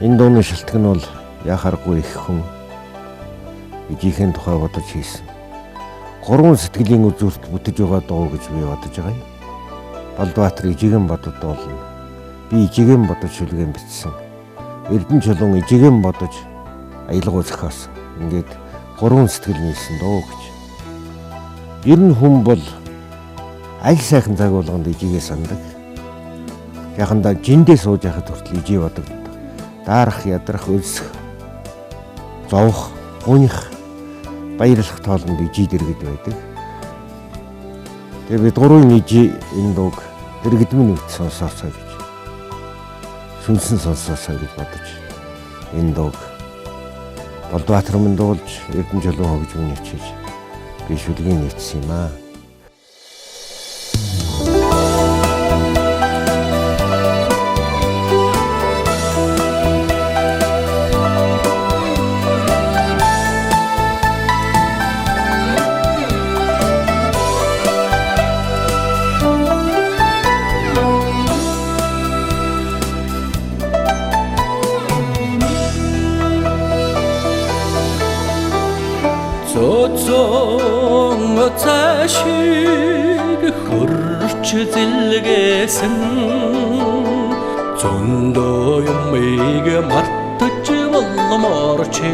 Энэ дууны шилдэг нь бол яхааргүй их хүн ижийнхэн тухай бодож хийсэн. Гурван сэтгэлийн үзүүрт бүтэж байгаа дуу гэж би бодож байгаа юм. Балдбаатар ижиген бодод болно. Би ижиген бодож шүлгэн бичсэн. Эрдэнэ чулуун ижиген бодож аялга зохиосон. Ингээд гурван сэтгэл нийлсэн дуу гэж. Ер нь хүн бол аль сайхан цаг болгонд ижигээ сандаг. Яхандаа жиндээ сууж яхад хүртэл ижий бодогддог. Даарах, ядрах, өлсөх, зовох, гуних, баярлах тоолонд ижий дэргэд байдаг. Тэгээ бид гурван ижий энэ дууг дэргэдмэн үт сонсоосоо гэж. Сүнсэн сонсоосоо гэж бодож энэ дууг Балдбаатар минь дуулж Эрдэнэ чулуун хөгжмөн нэвчиж би шүлгийн нэвчсэн юм аа. Цоцон цаашиг хөрч зэлгээсэн зөндөө юмыг мартаж болмоор чи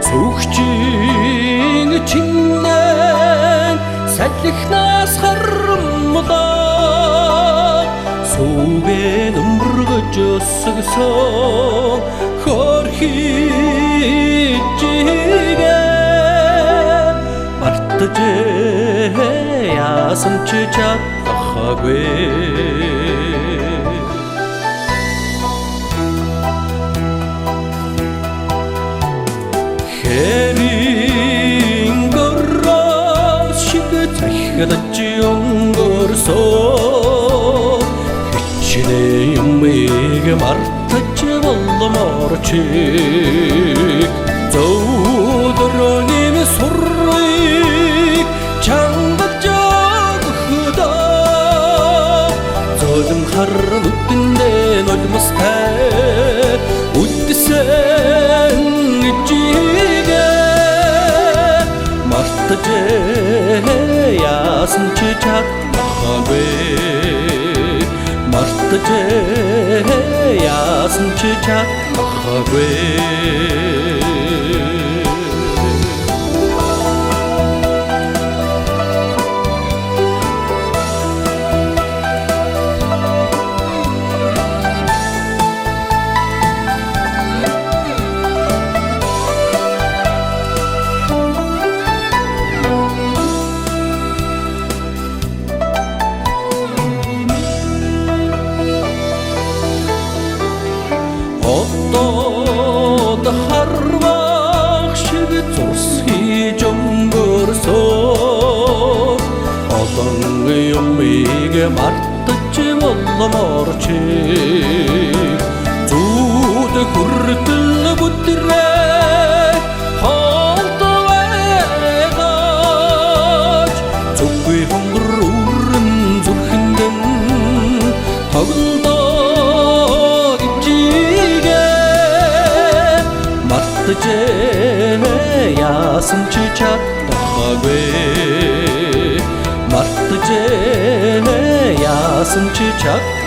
сүхчийн чинээ салхинаас харамлаа сүгэн өмөргөж өсгсөн хорхижигээ мартаж яасан ч чадахгүй хэрийн горос шиг захидаж өнгөрсөн хичнээн юмыг мартаж болмоор чи зөөдрөний сурыг чангаж өгдөө зөөлм хар нүдэндээ нулимстай үдсэн ижигээ мартаж яасан ч чадахгүй мартаж яасан ч чадахгүй одод харвах шиг зурс хийж өнгөрсөн олон юмыг мартаж болмоор чи зүуд хүртэл бүдрээ холдвэгаж зүггүй хонгор үрэн зүрхэндэн тоглодоо мартаж яасан ч чадахгүй мартаж яасан ч чадахгүй